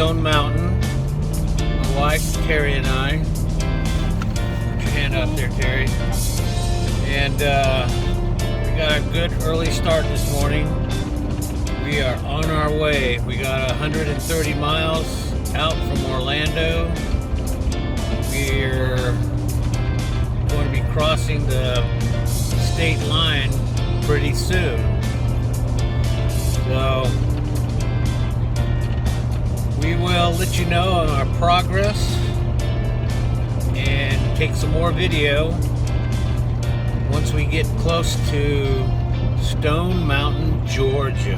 Stone Mountain. My wife, Terry, and I. Put your hand up there, Terry. And we got a good early start this morning. We are on our way. We got 130 miles out from Orlando. We're going to be crossing the state line pretty soon. So we will let you know on our progress and take some more video once we get close to Stone Mountain, Georgia.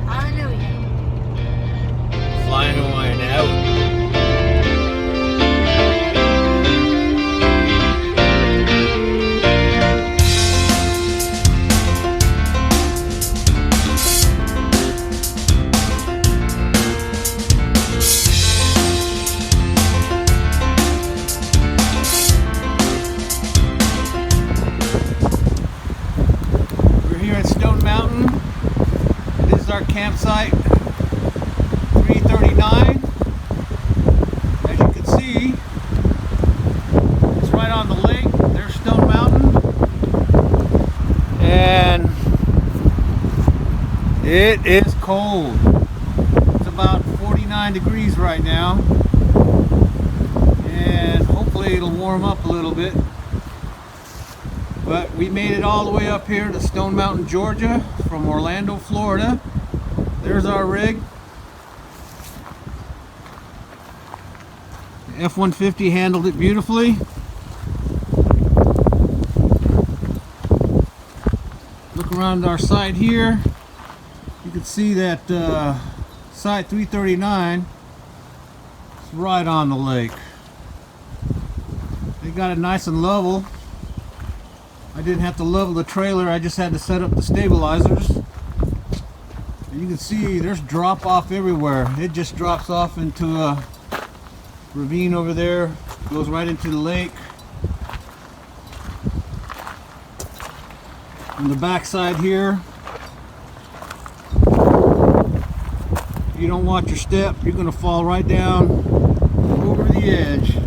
Hallelujah. Flyin Hawaiian out. Our campsite, 339. As you can see, it's right on the lake. There's Stone Mountain, and it is cold. It's about 49 degrees right now, and hopefully it'll warm up a little bit. But we made it all the way up here to Stone Mountain, Georgia from Orlando, Florida. There's our rig. The F-150 handled it beautifully. Look around our site here. You can see that site 339 is right on the lake. They got it nice and level. I didn't have to level the trailer, I just had to set up the stabilizers. And you can see there's drop off everywhere. It just drops off into a ravine over there, goes right into the lake. On the back side here, if you don't watch your step, you're going to fall right down over the edge.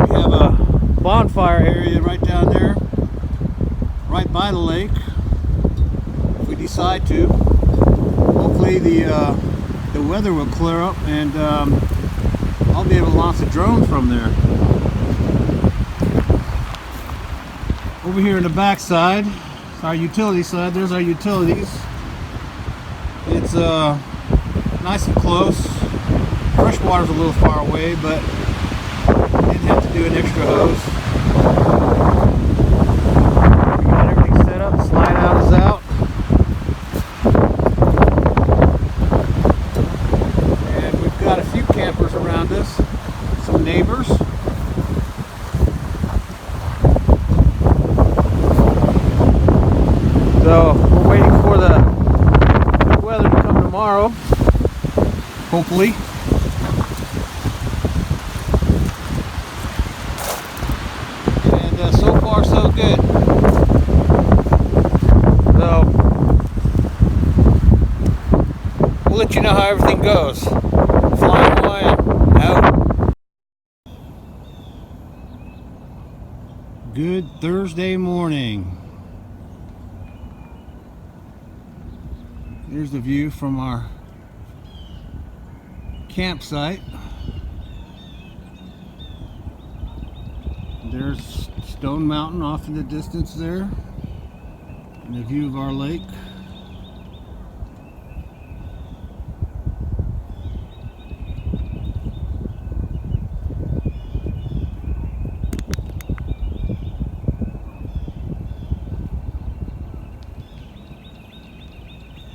We have a bonfire area right down there, right by the lake. If we decide to, hopefully the weather will clear up, and I'll be able to launch a drone from there. Over here in the back side, our utility side. There's our utilities. It's nice and close. Fresh water's a little far away, but didn't have to do an extra hose. We got everything set up. Slide out is out. And we've got a few campers around us. Some neighbors. So we're waiting for the weather to come tomorrow. Hopefully. So far so good. So we'll let you know how everything goes. Flyin Hawaiian out. Good Thursday morning. Here's the view from our campsite. There's Stone Mountain off in the distance there, and a view of our lake.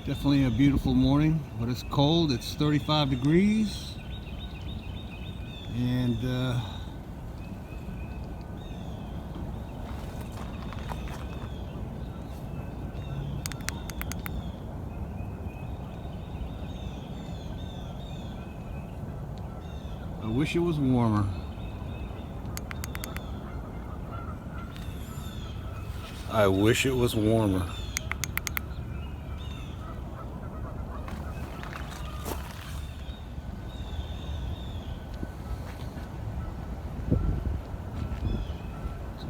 Definitely a beautiful morning, but it's cold. It's 35 degrees, and I wish it was warmer. I wish it was warmer.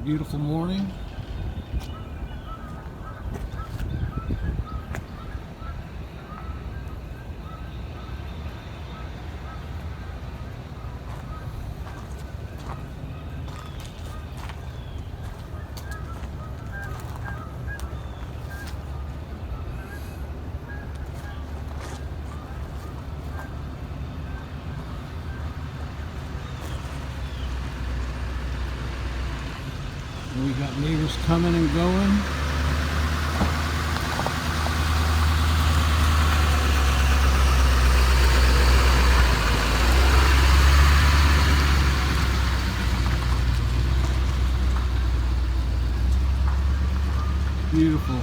Beautiful morning. We got neighbors coming and going. Beautiful.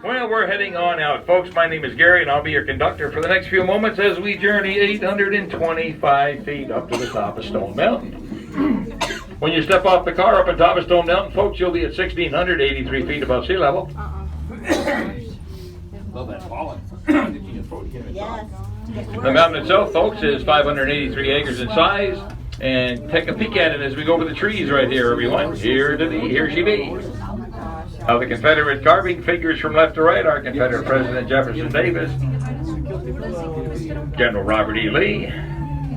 Well, we're heading on out, folks. My name is Gary, and I'll be your conductor for the next few moments as we journey 825 feet up to the top of Stone Mountain. When you step off the car up on top of Stone Mountain, folks, you'll be at 1,683 feet above sea level. Love that falling. Yes. The mountain itself, folks, is 583 acres in size. And take a peek at it as we go over the trees right here, everyone. Here to be, here she be. How the Confederate carving figures from left to right are Confederate President Jefferson Davis, General Robert E. Lee,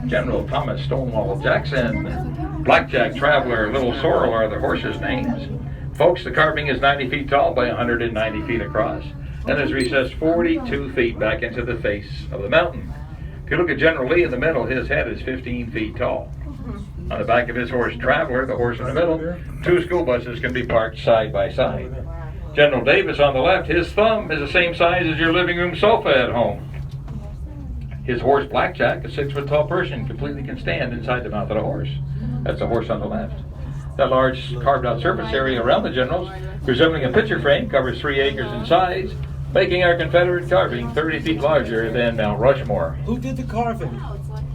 General Thomas Stonewall Jackson, Blackjack Traveler, Little Sorrel are the horses' names. Folks, the carving is 90 feet tall by 190 feet across, and is recessed 42 feet back into the face of the mountain. If you look at General Lee in the middle, his head is 15 feet tall. On the back of his horse Traveler, the horse in the middle, 2 school buses can be parked side by side. General Davis on the left, his thumb is the same size as your living room sofa at home. His horse Blackjack, a 6-foot tall person, completely can stand inside the mouth of the horse. That's the horse on the left. That large carved out surface area around the generals, resembling a picture frame, covers 3 acres in size, making our Confederate carving 30 feet larger than Mount Rushmore. Who did the carving?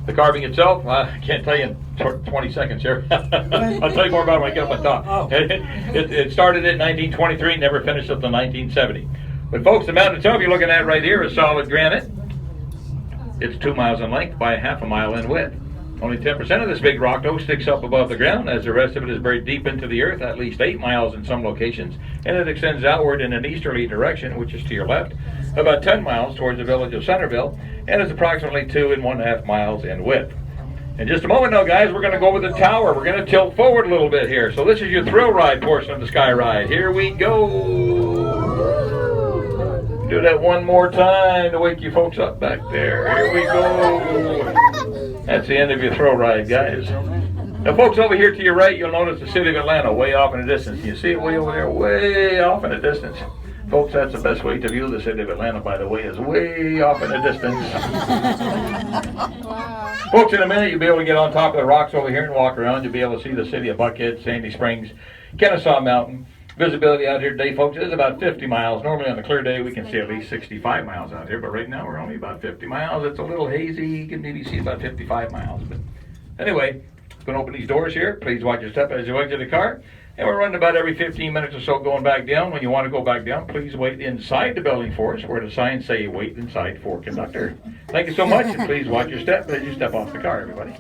The carving itself, I can't tell you in 20 seconds here. I'll tell you more about it when I get up on top. Oh. It started in 1923, never finished until 1970. But folks, the mountain itself you're looking at right here is solid granite. It's 2 miles in length by half a mile in width. Only 10% of this big rock, though, sticks up above the ground, as the rest of it is buried deep into the earth, at least 8 miles in some locations, and it extends outward in an easterly direction, which is to your left, about 10 miles towards the village of Centerville, and is approximately 2.5 miles in width. In just a moment now, guys, we're going to go over the tower. We're going to tilt forward a little bit here. So this is your thrill ride portion of the Sky Ride. Here we go. Do that one more time to wake you folks up back there. Here we go. That's the end of your thrill ride, guys. Now, folks, over here to your right, you'll notice the city of Atlanta way off in the distance. You see it way over there, way off in the distance. Folks, that's the best way to view the city of Atlanta, by the way, is way off in the distance. Folks, in a minute, you'll be able to get on top of the rocks over here and walk around. You'll be able to see the city of Buckhead, Sandy Springs, Kennesaw Mountain. Visibility out here today, folks, is about 50 miles. Normally on a clear day, we can see at least 65 miles out here, but right now we're only about 50 miles. It's a little hazy. You can maybe see about 55 miles. But anyway, I'm going to open these doors here. Please watch your step as you exit the car. And we're running about every 15 minutes or so going back down. When you want to go back down, please wait inside the building for us, where the signs say wait inside for conductor. Thank you so much, and please watch your step as you step off the car, everybody.